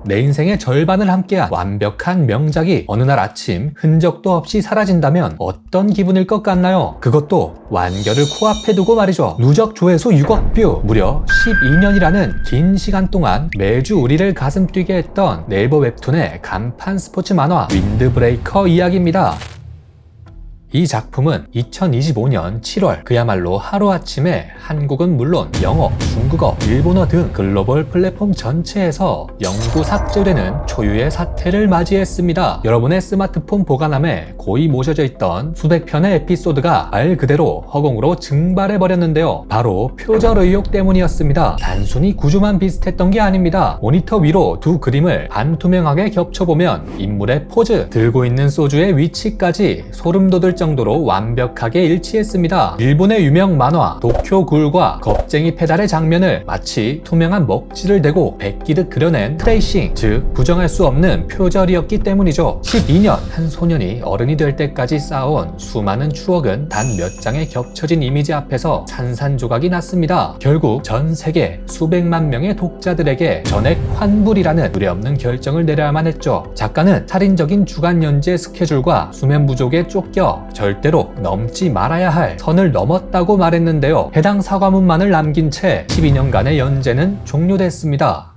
내 인생의 절반을 함께한 완벽한 명작이 어느 날 아침 흔적도 없이 사라진다면 어떤 기분일 것 같나요? 그것도 완결을 코앞에 두고 말이죠. 누적 조회수 6억 뷰, 무려 12년이라는 긴 시간 동안 매주 우리를 가슴 뛰게 했던 네이버 웹툰의 간판 스포츠 만화 윈드브레이커 이야기입니다. 이 작품은 2025년 7월 그야말로 하루아침에 한국은 물론 영어, 중국어, 일본어 등 글로벌 플랫폼 전체에서 영구 삭제되는 초유의 사태를 맞이했습니다. 여러분의 스마트폰 보관함에 고이 모셔져 있던 수백 편의 에피소드가 말 그대로 허공으로 증발해버렸는데요. 바로 표절 의혹 때문이었습니다. 단순히 구조만 비슷했던 게 아닙니다. 모니터 위로 두 그림을 반투명하게 겹쳐보면 인물의 포즈, 들고 있는 소주의 위치까지 소름 돋을 정도로 완벽하게 일치했습니다. 일본의 유명 만화 도쿄굴과 겁쟁이 페달의 장면을 마치 투명한 먹지를 대고 베끼듯 그려낸 트레이싱, 즉 부정할 수 없는 표절이었기 때문이죠. 12년 한 소년이 어른이 될 때까지 쌓아온 수많은 추억은 단 몇 장의 겹쳐진 이미지 앞에서 산산조각이 났습니다. 결국 전 세계 수백만 명의 독자들에게 전액 환불이라는 유례없는 결정을 내려야만 했죠. 작가는 살인적인 주간 연재 스케줄과 수면 부족에 쫓겨 절대로 넘지 말아야 할 선을 넘었다고 말했는데요. 해당 사과문만을 남긴 채 12년간의 연재는 종료됐습니다.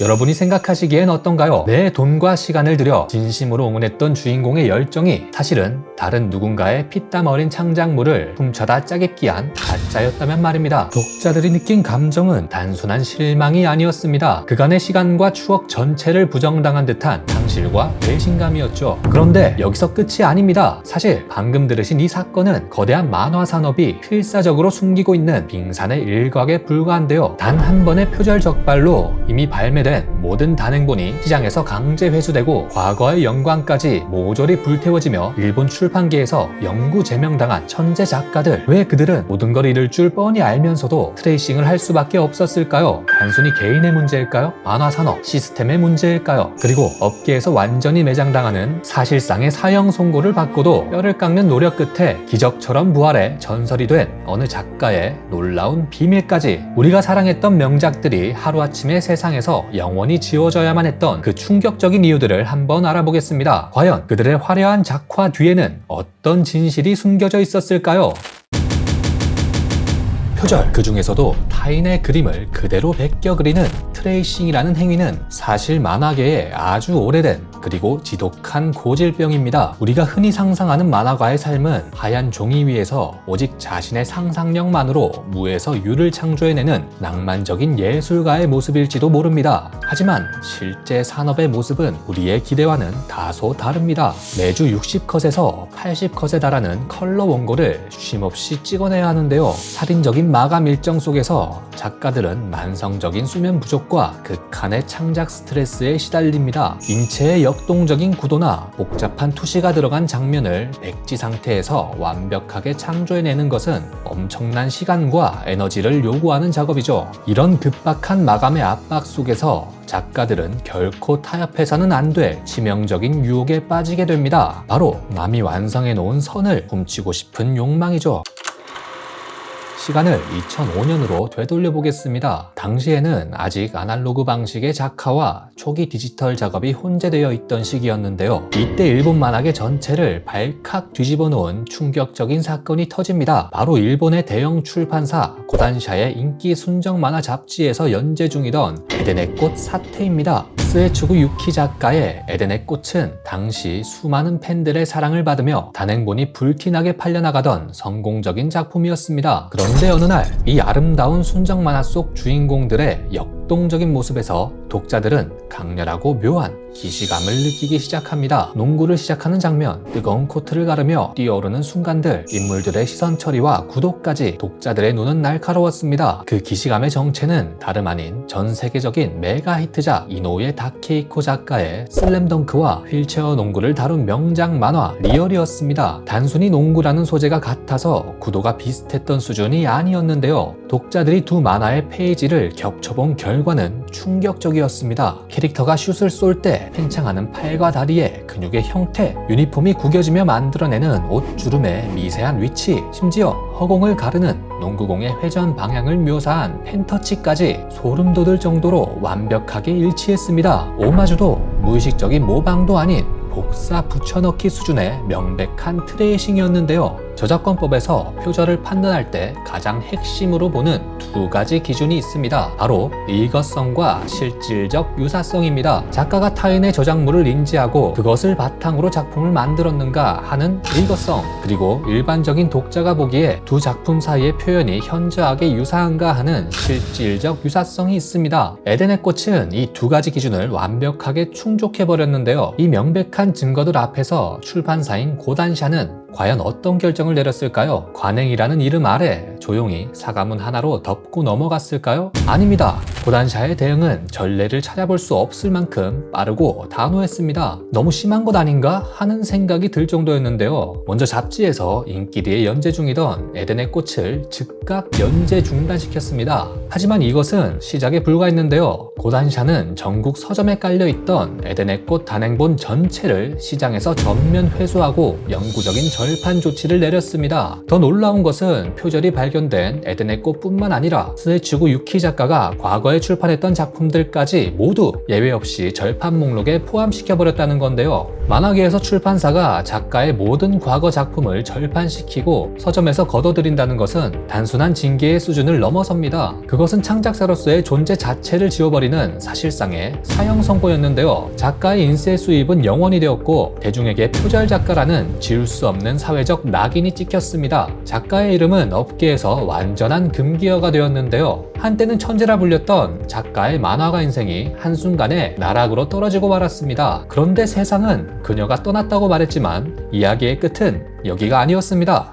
여러분이 생각하시기엔 어떤가요? 내 돈과 시간을 들여 진심으로 응원했던 주인공의 열정이 사실은 다른 누군가의 피땀 어린 창작물을 훔쳐다 짜깁기한 가짜였다면 말입니다. 독자들이 느낀 감정은 단순한 실망이 아니었습니다. 그간의 시간과 추억 전체를 부정당한 듯한 상실과 배신감이었죠. 그런데 여기서 끝이 아닙니다. 사실 방금 들으신 이 사건은 거대한 만화 산업이 필사적으로 숨기고 있는 빙산의 일각에 불과한데요. 단 한 번의 표절 적발로 이미 발매된 모든 단행본이 시장에서 강제 회수되고 과거의 영광까지 모조리 불태워지며 일본 출판계에서 영구 제명당한 천재 작가들, 왜 그들은 모든 걸 잃을 줄 뻔히 알면서도 트레이싱을 할 수밖에 없었을까요? 단순히 개인의 문제일까요? 만화 산업 시스템의 문제일까요? 그리고 업계에서 완전히 매장당하는 사실상의 사형 선고를 받고도 뼈를 깎는 노력 끝에 기적처럼 부활해 전설이 된 어느 작가의 놀라운 비밀까지, 우리가 사랑했던 명작들이 하루아침에 세상에서 영원히 지워져야만 했던 그 충격적인 이유들을 한번 알아보겠습니다. 과연 그들의 화려한 작화 뒤에는 어떤 진실이 숨겨져 있었을까요? 표절, 그 중에서도 타인의 그림을 그대로 베껴 그리는 트레이싱이라는 행위는 사실 만화계에 아주 오래된 그리고 지독한 고질병입니다. 우리가 흔히 상상하는 만화가의 삶은 하얀 종이 위에서 오직 자신의 상상력만으로 무에서 유를 창조해내는 낭만적인 예술가의 모습일지도 모릅니다. 하지만 실제 산업의 모습은 우리의 기대와는 다소 다릅니다. 매주 60컷에서 80컷에 달하는 컬러 원고를 쉼없이 찍어내야 하는데요. 살인적인 마감 일정 속에서 작가들은 만성적인 수면 부족과 극한의 창작 스트레스에 시달립니다. 인체의 역동적인 구도나 복잡한 투시가 들어간 장면을 백지 상태에서 완벽하게 창조해내는 것은 엄청난 시간과 에너지를 요구하는 작업이죠. 이런 급박한 마감의 압박 속에서 작가들은 결코 타협해서는 안 될 치명적인 유혹에 빠지게 됩니다. 바로 남이 완성해놓은 선을 훔치고 싶은 욕망이죠. 시간을 2005년으로 되돌려 보겠습니다. 당시에는 아직 아날로그 방식의 작화와 초기 디지털 작업이 혼재되어 있던 시기였는데요. 이때 일본 만화계 전체를 발칵 뒤집어 놓은 충격적인 사건이 터집니다. 바로 일본의 대형 출판사 고단샤의 인기 순정 만화 잡지에서 연재 중이던 에덴의 꽃 사태입니다. 스에츠구 유키 작가의 에덴의 꽃은 당시 수많은 팬들의 사랑을 받으며 단행본이 불티나게 팔려나가던 성공적인 작품이었습니다. 그런데 어느 날 이 아름다운 순정 만화 속 주인공들의 역동적인 모습에서 독자들은 강렬하고 묘한 기시감을 느끼기 시작합니다. 농구를 시작하는 장면, 뜨거운 코트를 가르며 뛰어오르는 순간들, 인물들의 시선 처리와 구도까지 독자들의 눈은 날카로웠습니다. 그 기시감의 정체는 다름 아닌 전 세계적인 메가 히트작 이노우에 다케이코 작가의 슬램덩크와 휠체어 농구를 다룬 명작 만화 리얼이었습니다. 단순히 농구라는 소재가 같아서 구도가 비슷했던 수준이 아니었는데요. 독자들이 두 만화의 페이지를 겹쳐본 결과는 충격적이었습니다. 캐릭터가 슛을 쏠 때 때 팽창하는 팔과 다리의 근육의 형태, 유니폼이 구겨지며 만들어내는 옷주름의 미세한 위치, 심지어 허공을 가르는 농구공의 회전 방향을 묘사한 펜터치까지 소름 돋을 정도로 완벽하게 일치했습니다. 오마주도 무의식적인 모방도 아닌 복사 붙여넣기 수준의 명백한 트레이싱이었는데요. 저작권법에서 표절을 판단할 때 가장 핵심으로 보는 두 가지 기준이 있습니다. 바로 일거성과 실질적 유사성입니다. 작가가 타인의 저작물을 인지하고 그것을 바탕으로 작품을 만들었는가 하는 일거성, 그리고 일반적인 독자가 보기에 두 작품 사이의 표현이 현저하게 유사한가 하는 실질적 유사성이 있습니다. 에덴의 꽃은 이 두 가지 기준을 완벽하게 충족해버렸는데요. 이 명백한 증거들 앞에서 출판사인 고단샤는 과연 어떤 결정을 내렸을까요? 관행이라는 이름 아래 조용히 사과문 하나로 덮고 넘어갔을까요? 아닙니다. 고단샤의 대응은 전례를 찾아볼 수 없을 만큼 빠르고 단호했습니다. 너무 심한 것 아닌가 하는 생각이 들 정도였는데요. 먼저 잡지에서 인기리에 연재 중이던 에덴의 꽃을 즉각 연재 중단시켰습니다. 하지만 이것은 시작에 불과했는데요. 고단샤는 전국 서점에 깔려있던 에덴의 꽃 단행본 전체를 시장에서 전면 회수하고 영구적인 절판 조치를 내렸습니다. 더 놀라운 것은 표절이 발견된 에덴의 꽃뿐만 아니라 스에츠구 유키 작가가 과거에 출판했던 작품들까지 모두 예외 없이 절판 목록에 포함시켜버렸다는 건데요. 만화계에서 출판사가 작가의 모든 과거 작품을 절판시키고 서점에서 걷어들인다는 것은 단순한 징계의 수준을 넘어섭니다. 그것은 창작자로서의 존재 자체를 지워버리는 사실상의 사형 선고였는데요. 작가의 인쇄 수입은 영원이 되었고 대중에게 표절 작가라는 지울 수 없는 사회적 낙인이 찍혔습니다. 작가의 이름은 업계에서 완전한 금기어가 되었는데요. 한때는 천재라 불렸던 작가의 만화가 인생이 한순간에 나락으로 떨어지고 말았습니다. 그런데 세상은 그녀가 떠났다고 말했지만 이야기의 끝은 여기가 아니었습니다.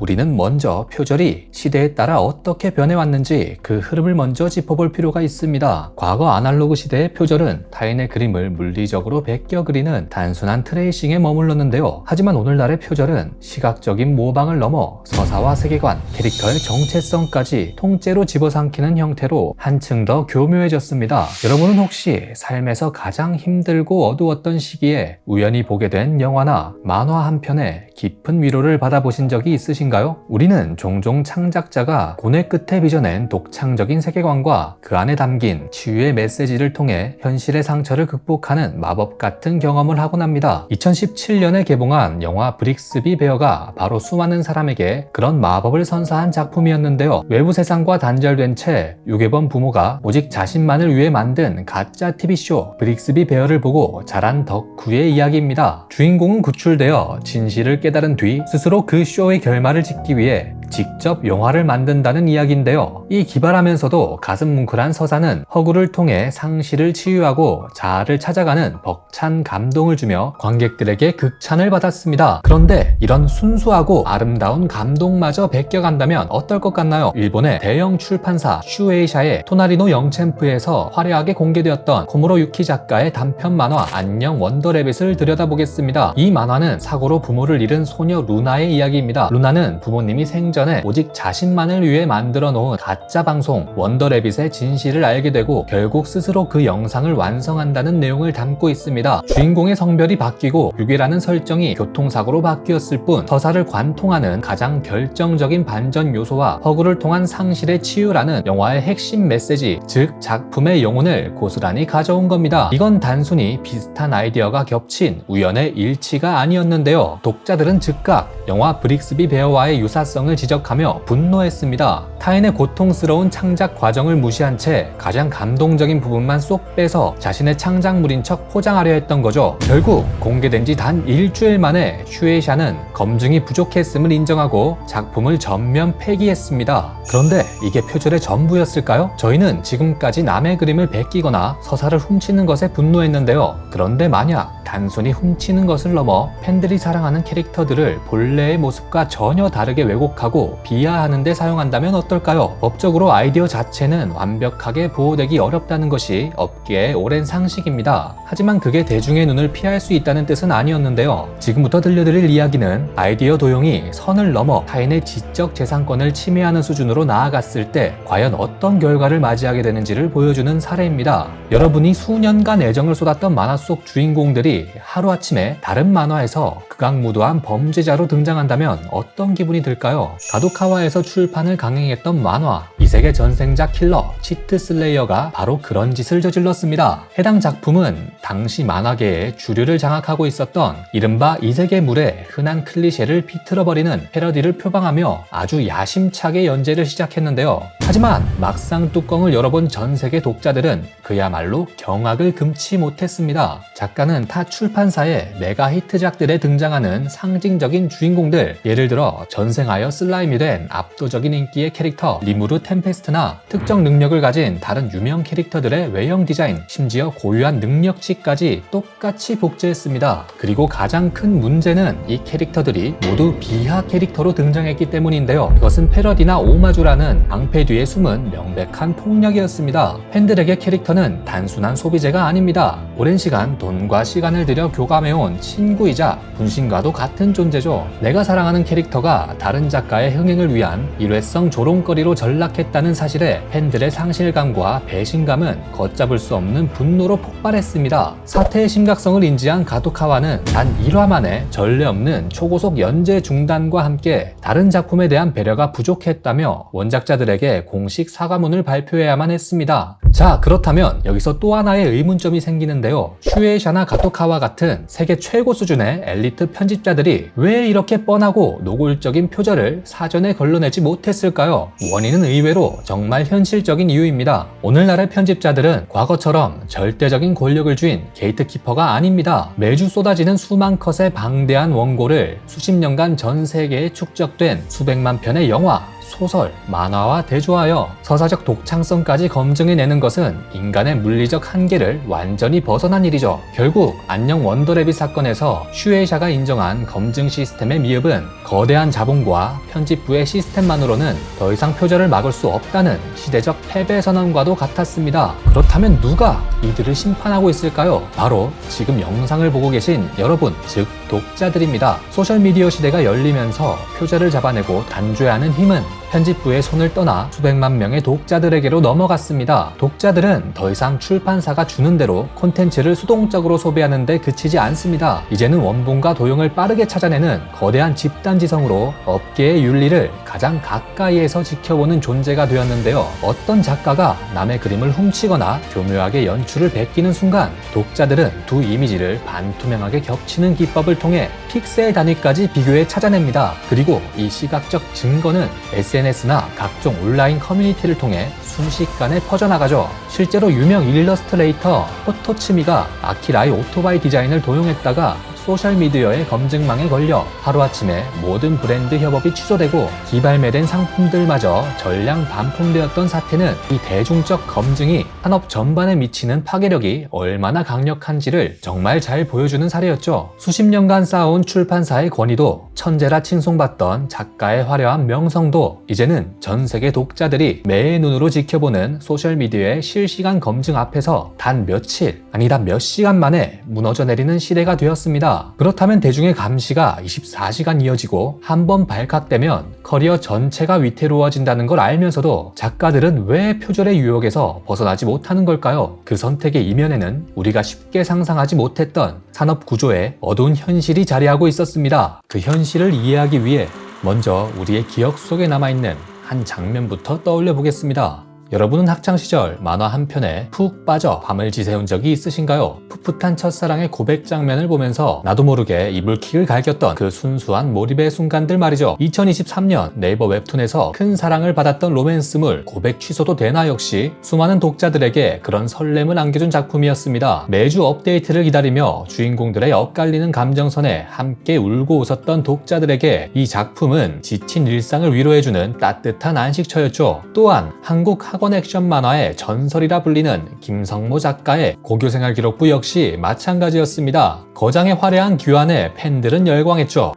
우리는 먼저 표절이 시대에 따라 어떻게 변해왔는지 그 흐름을 먼저 짚어볼 필요가 있습니다. 과거 아날로그 시대의 표절은 타인의 그림을 물리적으로 베껴 그리는 단순한 트레이싱에 머물렀는데요. 하지만 오늘날의 표절은 시각적인 모방을 넘어 서사와 세계관, 캐릭터의 정체성까지 통째로 집어삼키는 형태로 한층 더 교묘해졌습니다. 여러분은 혹시 삶에서 가장 힘들고 어두웠던 시기에 우연히 보게 된 영화나 만화 한 편에 깊은 위로를 받아보신 적이 있으신가요? 우리는 종종 창작자가 고뇌 끝에 빚어낸 독창적인 세계관과 그 안에 담긴 치유의 메시지를 통해 현실의 상처를 극복하는 마법 같은 경험을 하곤 합니다. 2017년에 개봉한 영화 브릭스비 베어가 바로 수많은 사람에게 그런 마법을 선사한 작품이었는데요. 외부 세상과 단절된 채 유괴범 부모가 오직 자신만을 위해 만든 가짜 TV쇼 브릭스비 베어를 보고 자란 덕후의 이야기입니다. 주인공은 구출되어 진실을 깨달은 뒤 스스로 그 쇼의 결말을 짓기 위해 직접 영화를 만든다는 이야기인데요. 이 기발하면서도 가슴 뭉클한 서사는 허구를 통해 상실을 치유하고 자아를 찾아가는 벅찬 감동을 주며 관객들에게 극찬을 받았습니다. 그런데 이런 순수하고 아름다운 감동마저 베껴간다면 어떨 것 같나요? 일본의 대형 출판사 슈에이샤의 토나리노 영챔프에서 화려하게 공개되었던 코무로 유키 작가의 단편 만화 안녕 원더래빗을 들여다보겠습니다. 이 만화는 사고로 부모를 잃은 소녀 루나의 이야기입니다. 루나는 부모님이 생전에 오직 자신만을 위해 만들어 놓은 가짜 방송 원더래빗의 진실을 알게 되고 결국 스스로 그 영상을 완성한다는 내용을 담고 있습니다. 주인공의 성별이 바뀌고 유괴라는 설정이 교통사고로 바뀌었을 뿐 서사를 관통하는 가장 결정적인 반전 요소와 허구를 통한 상실의 치유라는 영화의 핵심 메시지, 즉 작품의 영혼을 고스란히 가져온 겁니다. 이건 단순히 비슷한 아이디어가 겹친 우연의 일치가 아니었는데요. 독자들은 즉각 영화 브릭스비 베어와의 유사성을 지적하며 분노했습니다. 타인의 고통스러운 창작 과정을 무시한 채 가장 감동적인 부분만 쏙 빼서 자신의 창작물인 척 포장하려 했던 거죠. 결국 공개된 지 단 일주일 만에 슈에이샤는 검증이 부족했음을 인정하고 작품을 전면 폐기했습니다. 그런데 이게 표절의 전부였을까요? 저희는 지금까지 남의 그림을 베끼거나 서사를 훔치는 것에 분노했는데요. 그런데 만약 단순히 훔치는 것을 넘어 팬들이 사랑하는 캐릭터들을 본래의 모습과 전혀 다르게 왜곡하고 폄하하고 비하하는 데 사용한다면 어떨까요? 법적으로 아이디어 자체는 완벽하게 보호되기 어렵다는 것이 업계의 오랜 상식입니다. 하지만 그게 대중의 눈을 피할 수 있다는 뜻은 아니었는데요. 지금부터 들려드릴 이야기는 아이디어 도용이 선을 넘어 타인의 지적 재산권을 침해하는 수준으로 나아갔을 때 과연 어떤 결과를 맞이하게 되는지를 보여주는 사례입니다. 여러분이 수년간 애정을 쏟았던 만화 속 주인공들이 하루아침에 다른 만화에서 극악무도한 범죄자로 등장한다면 어떤 기분이 들까요? 가도카와에서 출판을 강행했던 만화 이세계 전생자 킬러 치트 슬레이어가 바로 그런 짓을 저질렀습니다. 해당 작품은 당시 만화계의 주류를 장악하고 있었던 이른바 이세계물의 흔한 클리셰를 비틀어버리는 패러디를 표방하며 아주 야심차게 연재를 시작했는데요. 하지만 막상 뚜껑을 열어본 전 세계 독자들은 그야말로 경악을 금치 못했습니다. 작가는 타 출판사의 메가 히트작들에 등장하는 상징적인 주인공들, 예를 들어 전생하여 슬라임이 된 압도적인 인기의 캐릭터 리무르 템페스트나 특정 능력을 가진 다른 유명 캐릭터들의 외형 디자인, 심지어 고유한 능력치까지 똑같이 복제했습니다. 그리고 가장 큰 문제는 이 캐릭터들이 모두 비하 캐릭터로 등장했기 때문인데요. 그것은 패러디나 오마주라는 방패 뒤에 숨은 명백한 폭력이었습니다. 팬들에게 캐릭터는 단순한 소비재가 아닙니다. 오랜 시간 돈과 시간을 들여 교감해온 친구이자 분신과도 같은 존재죠. 내가 사랑하는 캐릭터가 다른 작가의 흥행을 위한 일회성 조롱거리로 전락했다는 사실에 팬들의 상실감과 배신감은 걷잡을 수 없는 분노로 폭발했습니다. 사태의 심각성을 인지한 가도카와는 단 1화 만에 전례 없는 초고속 연재 중단과 함께 다른 작품에 대한 배려가 부족했다며 원작자들에게 공식 사과문을 발표해야만 했습니다. 자, 그렇다면 여기서 또 하나의 의문점이 생기는데요. 슈에이샤나 가토카와 같은 세계 최고 수준의 엘리트 편집자들이 왜 이렇게 뻔하고 노골적인 표절을 사전에 걸러내지 못했을까요? 원인은 의외로 정말 현실적인 이유입니다. 오늘날의 편집자들은 과거처럼 절대적인 권력을 쥔 게이트키퍼가 아닙니다. 매주 쏟아지는 수만 컷의 방대한 원고를 수십 년간 전 세계에 축적된 수백만 편의 영화, 소설, 만화와 대조하여 서사적 독창성까지 검증해내는 것은 인간의 물리적 한계를 완전히 벗어난 일이죠. 결국 안녕 원더래빗 사건에서 슈에이샤가 인정한 검증 시스템의 미흡은 거대한 자본과 편집부의 시스템만으로는 더 이상 표절을 막을 수 없다는 시대적 패배 선언과도 같았습니다. 그렇다면 누가 이들을 심판하고 있을까요? 바로 지금 영상을 보고 계신 여러분, 즉 독자들입니다. 소셜미디어 시대가 열리면서 표절을 잡아내고 단죄하는 힘은 편집부의 손을 떠나 수백만 명의 독자들에게로 넘어갔습니다. 독자들은 더 이상 출판사가 주는 대로 콘텐츠를 수동적으로 소비하는 데 그치지 않습니다. 이제는 원본과 도용을 빠르게 찾아내는 거대한 집단지성으로 업계의 윤리를 가장 가까이에서 지켜보는 존재가 되었는데요. 어떤 작가가 남의 그림을 훔치거나 교묘하게 연출을 베끼는 순간 독자들은 두 이미지를 반투명하게 겹치는 기법을 통해 픽셀 단위까지 비교해 찾아냅니다. 그리고 이 시각적 증거는 SNS나 각종 온라인 커뮤니티를 통해 순식간에 퍼져나가죠. 실제로 유명 일러스트레이터 포토츠미가 아키라의 오토바이 디자인을 도용했다가 소셜미디어의 검증망에 걸려 하루아침에 모든 브랜드 협업이 취소되고 기발매된 상품들마저 전량 반품되었던 사태는 이 대중적 검증이 산업 전반에 미치는 파괴력이 얼마나 강력한지를 정말 잘 보여주는 사례였죠. 수십 년간 쌓아온 출판사의 권위도 천재라 칭송받던 작가의 화려한 명성도 이제는 전 세계 독자들이 매의 눈으로 지켜보는 소셜미디어의 실시간 검증 앞에서 단 며칠, 아니다 몇 시간 만에 무너져 내리는 시대가 되었습니다. 그렇다면 대중의 감시가 24시간 이어지고 한 번 발각되면 커리어 전체가 위태로워진다는 걸 알면서도 작가들은 왜 표절의 유혹에서 벗어나지 못하는 걸까요? 그 선택의 이면에는 우리가 쉽게 상상하지 못했던 산업 구조의 어두운 현실이 자리하고 있었습니다. 그 현실을 이해하기 위해 먼저 우리의 기억 속에 남아있는 한 장면부터 떠올려 보겠습니다. 여러분은 학창시절 만화 한 편에 푹 빠져 밤을 지새운 적이 있으신가요? 풋풋한 첫사랑의 고백 장면을 보면서 나도 모르게 이불킥을 갈겼던 그 순수한 몰입의 순간들 말이죠. 2023년 네이버 웹툰에서 큰 사랑을 받았던 로맨스물 고백 취소도 되나 역시 수많은 독자들에게 그런 설렘을 안겨준 작품이었습니다. 매주 업데이트를 기다리며 주인공들의 엇갈리는 감정선에 함께 울고 웃었던 독자들에게 이 작품은 지친 일상을 위로해주는 따뜻한 안식처였죠. 또한 한국 학원 액션 만화의 전설이라 불리는 김성모 작가의 고교생활 기록부 역시 마찬가지였습니다. 거장의 화려한 규환에 팬들은 열광했죠.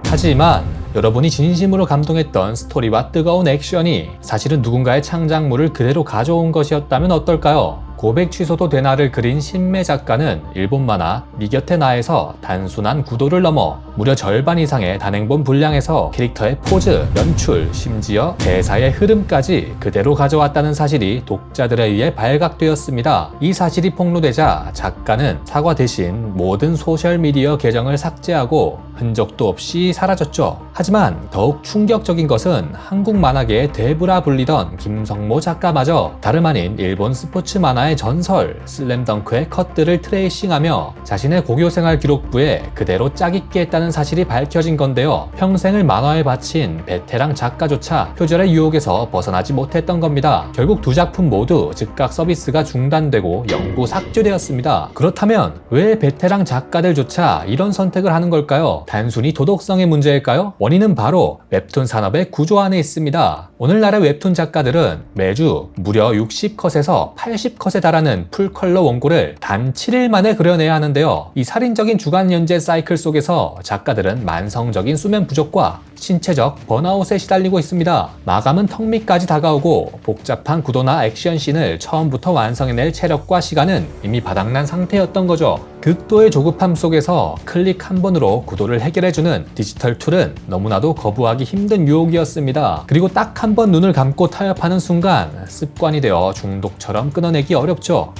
하지만 여러분이 진심으로 감동했던 스토리와 뜨거운 액션이 사실은 누군가의 창작물을 그대로 가져온 것이었다면 어떨까요? 고백 취소도 되나를 그린 신매 작가는 일본 만화 니 곁에 나에서 단순한 구도를 넘어 무려 절반 이상의 단행본 분량에서 캐릭터의 포즈, 연출, 심지어 대사의 흐름까지 그대로 가져왔다는 사실이 독자들에 의해 발각되었습니다. 이 사실이 폭로되자 작가는 사과 대신 모든 소셜미디어 계정을 삭제하고 흔적도 없이 사라졌죠. 하지만 더욱 충격적인 것은 한국 만화계의 대부라 불리던 김성모 작가마저 다름 아닌 일본 스포츠 만화의 전설 슬램덩크의 컷들을 트레이싱하며 자신의 고교생활 기록부에 그대로 짜깁기 했다는 사실이 밝혀진 건데요. 평생을 만화에 바친 베테랑 작가조차 표절의 유혹에서 벗어나지 못했던 겁니다. 결국 두 작품 모두 즉각 서비스가 중단되고 영구 삭제되었습니다. 그렇다면 왜 베테랑 작가들조차 이런 선택을 하는 걸까요? 단순히 도덕성의 문제일까요? 원인은 바로 웹툰 산업의 구조 안에 있습니다. 오늘날의 웹툰 작가들은 매주 무려 60컷에서 80컷에 달하는 풀컬러 원고를 단 7일 만에 그려내야 하는데요. 이 살인적인 주간 연재 사이클 속에서 작가들은 만성적인 수면 부족과 신체적 번아웃에 시달리고 있습니다. 마감은 턱 밑까지 다가오고 복잡한 구도나 액션씬을 처음부터 완성해낼 체력과 시간은 이미 바닥난 상태였던 거죠. 극도의 조급함 속에서 클릭 한 번으로 구도를 해결해주는 디지털 툴은 너무나도 거부하기 힘든 유혹이었습니다. 그리고 딱 한 번 눈을 감고 타협하는 순간 습관이 되어 중독처럼 끊어내기 어렵죠.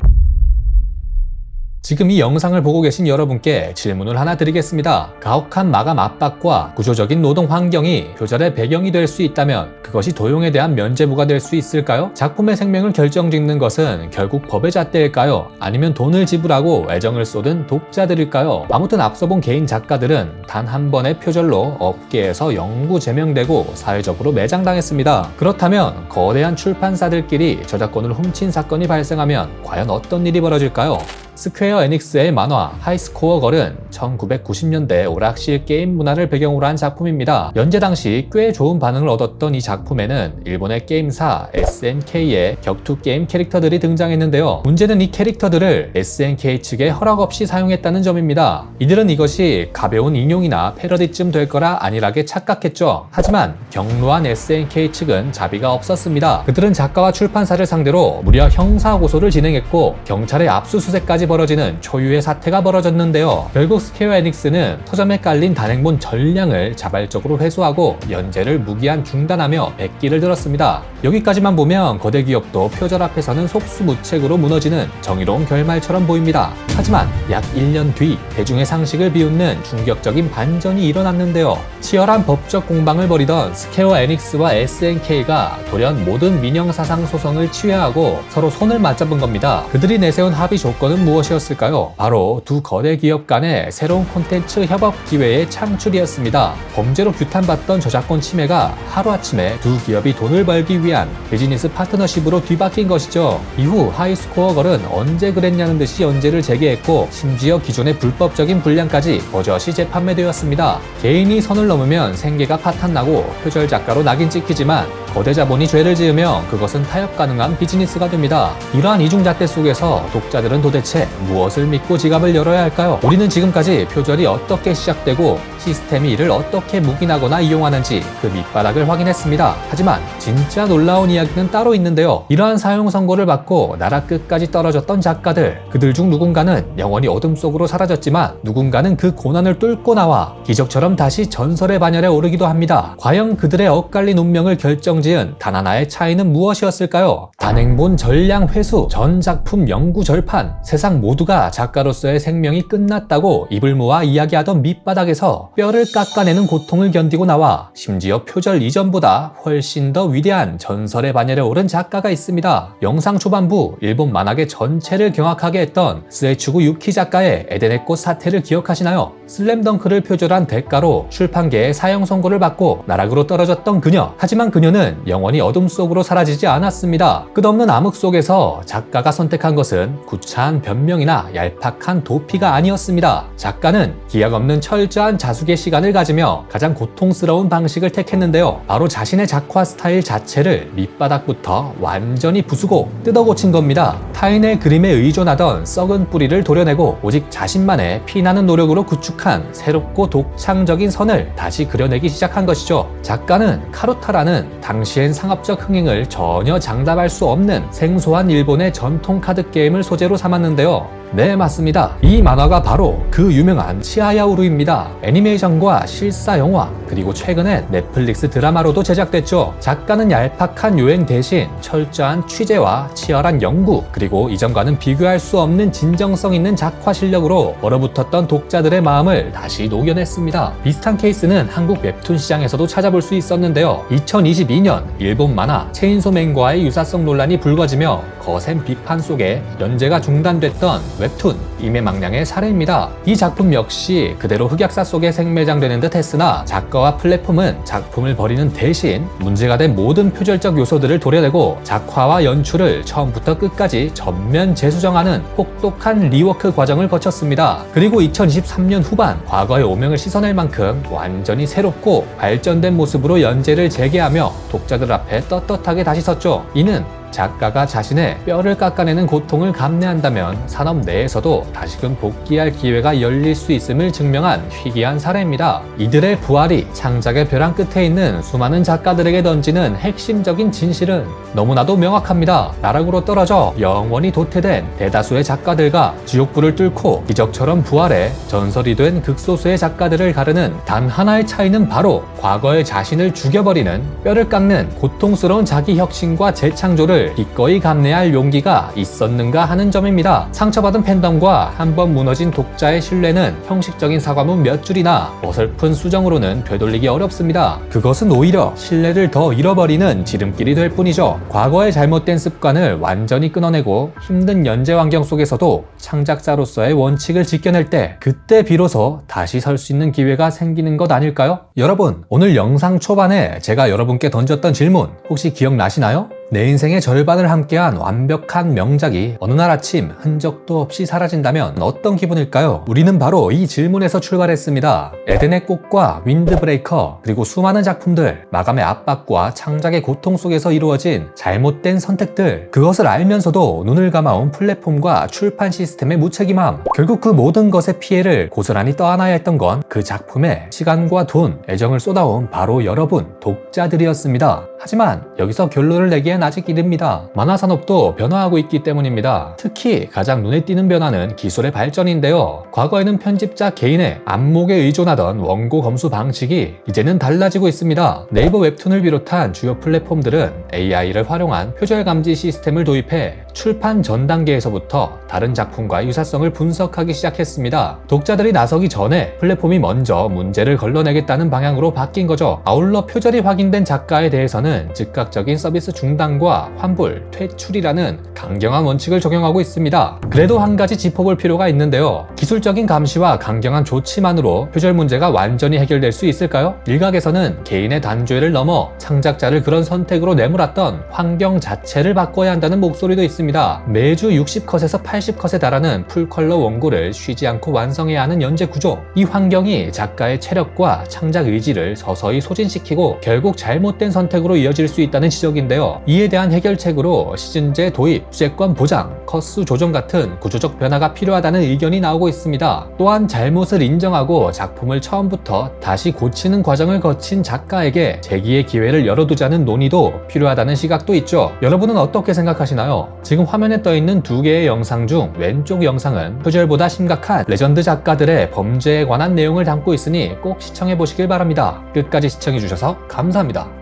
지금 이 영상을 보고 계신 여러분께 질문을 하나 드리겠습니다. 가혹한 마감 압박과 구조적인 노동 환경이 표절의 배경이 될 수 있다면 그것이 도용에 대한 면죄부가 될 수 있을까요? 작품의 생명을 결정짓는 것은 결국 법의 잣대일까요? 아니면 돈을 지불하고 애정을 쏟은 독자들일까요? 아무튼 앞서 본 개인 작가들은 단 한 번의 표절로 업계에서 영구 제명되고 사회적으로 매장당했습니다. 그렇다면 거대한 출판사들끼리 저작권을 훔친 사건이 발생하면 과연 어떤 일이 벌어질까요? 스퀘어 에닉스의 만화 하이스코어 걸은 1990년대 오락실 게임 문화를 배경으로 한 작품입니다. 연재 당시 꽤 좋은 반응을 얻었던 이 작품에는 일본의 게임사 SNK의 격투 게임 캐릭터들이 등장했는데요. 문제는 이 캐릭터들을 SNK 측의 허락 없이 사용했다는 점입니다. 이들은 이것이 가벼운 인용이나 패러디쯤 될 거라 안일하게 착각했죠. 하지만 경로한 SNK 측은 자비가 없었습니다. 그들은 작가와 출판사를 상대로 무려 형사고소를 진행했고 경찰의 압수수색까지 벌어지는 초유의 사태가 벌어졌는데요. 결국 스퀘어 에닉스는 서점에 깔린 단행본 전량을 자발적으로 회수하고 연재를 무기한 중단하며 백기를 들었습니다. 여기까지만 보면 거대 기업도 표절 앞에서는 속수무책으로 무너지는 정의로운 결말처럼 보입니다. 하지만 약 1년 뒤 대중의 상식을 비웃는 충격적인 반전이 일어났는데요. 치열한 법적 공방을 벌이던 스퀘어 에닉스와 SNK가 돌연 모든 민영사상 소송을 취하하고 서로 손을 맞잡은 겁니다. 그들이 내세운 합의 조건은 무엇이었을까요? 바로 두 거대 기업 간의 새로운 콘텐츠 협업 기회의 창출이었습니다. 범죄로 규탄받던 저작권 침해가 하루아침에 두 기업이 돈을 벌기 위한 비즈니스 파트너십으로 뒤바뀐 것이죠. 이후 하이스코어 걸은 언제 그랬냐는 듯이 연재를 재개했고 심지어 기존의 불법적인 분량까지 버젓이 재판매되었습니다. 개인이 선을 넘으면 생계가 파탄나고 표절 작가로 낙인 찍히지만 거대 자본이 죄를 지으면 그것은 타협 가능한 비즈니스가 됩니다. 이러한 이중잣대 속에서 독자들은 도대체 무엇을 믿고 지갑을 열어야 할까요? 우리는 지금까지 표절이 어떻게 시작되고 시스템이 이를 어떻게 묵인하거나 이용하는지 그 밑바닥을 확인했습니다. 하지만 진짜 놀라운 이야기는 따로 있는데요. 이러한 사용 선고를 받고 나라 끝까지 떨어졌던 작가들, 그들 중 누군가는 영원히 어둠 속으로 사라졌지만 누군가는 그 고난을 뚫고 나와 기적처럼 다시 전설의 반열에 오르기도 합니다. 과연 그들의 엇갈린 운명을 결정지은 단 하나의 차이는 무엇이었을까요? 단행본 전량 회수, 전 작품 영구 절판, 세상 모두가 작가로서의 생명이 끝났다고 입을 모아 이야기하던 밑바닥에서 뼈를 깎아내는 고통을 견디고 나와 심지어 표절 이전보다 훨씬 더 위대한 전설의 반열에 오른 작가가 있습니다. 영상 초반부 일본 만화계 전체를 경악하게 했던 스에추구 유키 작가의 에덴의 꽃 사태를 기억하시나요? 슬램덩크를 표절한 대가로 출판계의 사형 선고를 받고 나락으로 떨어졌던 그녀. 하지만 그녀는 영원히 어둠 속으로 사라지지 않았습니다. 끝없는 암흑 속에서 작가가 선택한 것은 구차한 변명이나 얄팍한 도피가 아니었습니다. 작가는 기약 없는 철저한 자숙의 시간을 가지며 가장 고통스러운 방식을 택했는데요. 바로 자신의 작화 스타일 자체를 밑바닥부터 완전히 부수고 뜯어고친 겁니다. 타인의 그림에 의존하던 썩은 뿌리를 도려내고 오직 자신만의 피나는 노력으로 구축한 완벽한 새롭고 독창적인 선을 다시 그려내기 시작한 것이죠. 작가는 카루타라는 당시엔 상업적 흥행을 전혀 장담할 수 없는 생소한 일본의 전통 카드 게임을 소재로 삼았는데요. 네, 맞습니다. 이 만화가 바로 그 유명한 치아야우루입니다. 애니메이션과 실사 영화, 그리고 최근엔 넷플릭스 드라마로도 제작됐죠. 작가는 얄팍한 요행 대신 철저한 취재와 치열한 연구, 그리고 이전과는 비교할 수 없는 진정성 있는 작화 실력으로 얼어붙었던 독자들의 마음을 다시 녹여냈습니다. 비슷한 케이스는 한국 웹툰 시장에서도 찾아볼 수 있었는데요. 2022년 일본 만화 체인소맨과의 유사성 논란이 불거지며 거센 비판 속에 연재가 중단됐던 웹툰 임해망량의 사례입니다. 이 작품 역시 그대로 흑역사 속에 생매장되는 듯 했으나 작가와 플랫폼은 작품을 버리는 대신 문제가 된 모든 표절적 요소들을 도려내고 작화와 연출을 처음부터 끝까지 전면 재수정하는 혹독한 리워크 과정을 거쳤습니다. 그리고 2023년 후반 과거의 오명을 씻어낼 만큼 완전히 새롭고 발전된 모습으로 연재를 재개하며 독자들 앞에 떳떳하게 다시 섰죠. 이는 작가가 자신의 뼈를 깎아내는 고통을 감내한다면 산업 내에서도 다시금 복귀할 기회가 열릴 수 있음을 증명한 희귀한 사례입니다. 이들의 부활이 창작의 벼랑 끝에 있는 수많은 작가들에게 던지는 핵심적인 진실은 너무나도 명확합니다. 나락으로 떨어져 영원히 도태된 대다수의 작가들과 지옥불을 뚫고 기적처럼 부활해 전설이 된 극소수의 작가들을 가르는 단 하나의 차이는 바로 과거의 자신을 죽여버리는 뼈를 깎는 고통스러운 자기 혁신과 재창조를 기꺼이 감내할 용기가 있었는가 하는 점입니다. 상처받은 팬덤과 한번 무너진 독자의 신뢰는 형식적인 사과문 몇 줄이나 어설픈 수정으로는 되돌리기 어렵습니다. 그것은 오히려 신뢰를 더 잃어버리는 지름길이 될 뿐이죠. 과거의 잘못된 습관을 완전히 끊어내고 힘든 연재 환경 속에서도 창작자로서의 원칙을 지켜낼 때 그때 비로소 다시 설 수 있는 기회가 생기는 것 아닐까요? 여러분, 오늘 영상 초반에 제가 여러분께 던졌던 질문 혹시 기억나시나요? 내 인생의 절반을 함께한 완벽한 명작이 어느 날 아침 흔적도 없이 사라진다면 어떤 기분일까요? 우리는 바로 이 질문에서 출발했습니다. 에덴의 꽃과 윈드브레이커, 그리고 수많은 작품들, 마감의 압박과 창작의 고통 속에서 이루어진 잘못된 선택들, 그것을 알면서도 눈을 감아온 플랫폼과 출판 시스템의 무책임함, 결국 그 모든 것의 피해를 고스란히 떠안아야 했던 건 그 작품에 시간과 돈, 애정을 쏟아온 바로 여러분, 독자들이었습니다. 하지만 여기서 결론을 내기엔 아직 이릅니다. 만화 산업도 변화하고 있기 때문입니다. 특히 가장 눈에 띄는 변화는 기술의 발전인데요. 과거에는 편집자 개인의 안목에 의존하던 원고 검수 방식이 이제는 달라지고 있습니다. 네이버 웹툰을 비롯한 주요 플랫폼들은 AI를 활용한 표절 감지 시스템을 도입해 출판 전 단계에서부터 다른 작품과의 유사성을 분석하기 시작했습니다. 독자들이 나서기 전에 플랫폼이 먼저 문제를 걸러내겠다는 방향으로 바뀐 거죠. 아울러 표절이 확인된 작가에 대해서는 즉각적인 서비스 중단과 환불, 퇴출이라는 강경한 원칙을 적용하고 있습니다. 그래도 한 가지 짚어볼 필요가 있는데요. 기술적인 감시와 강경한 조치만으로 표절 문제가 완전히 해결될 수 있을까요? 일각에서는 개인의 단죄를 넘어 창작자를 그런 선택으로 내몰았던 환경 자체를 바꿔야 한다는 목소리도 있습니다. 매주 60컷에서 80컷에 달하는 풀컬러 원고를 쉬지 않고 완성해야 하는 연재 구조. 이 환경이 작가의 체력과 창작 의지를 서서히 소진시키고 결국 잘못된 선택으로 이어질 수 있다는 지적인데요. 이에 대한 해결책으로 시즌제 도입, 주제권 보장, 컷수 조정 같은 구조적 변화가 필요하다는 의견이 나오고 있습니다. 또한 잘못을 인정하고 작품을 처음부터 다시 고치는 과정을 거친 작가에게 재기의 기회를 열어두자는 논의도 필요하다는 시각도 있죠. 여러분은 어떻게 생각하시나요? 지금 화면에 떠있는 두 개의 영상 중 왼쪽 영상은 표절보다 심각한 레전드 작가들의 범죄에 관한 내용을 담고 있으니 꼭 시청해보시길 바랍니다. 끝까지 시청해주셔서 감사합니다.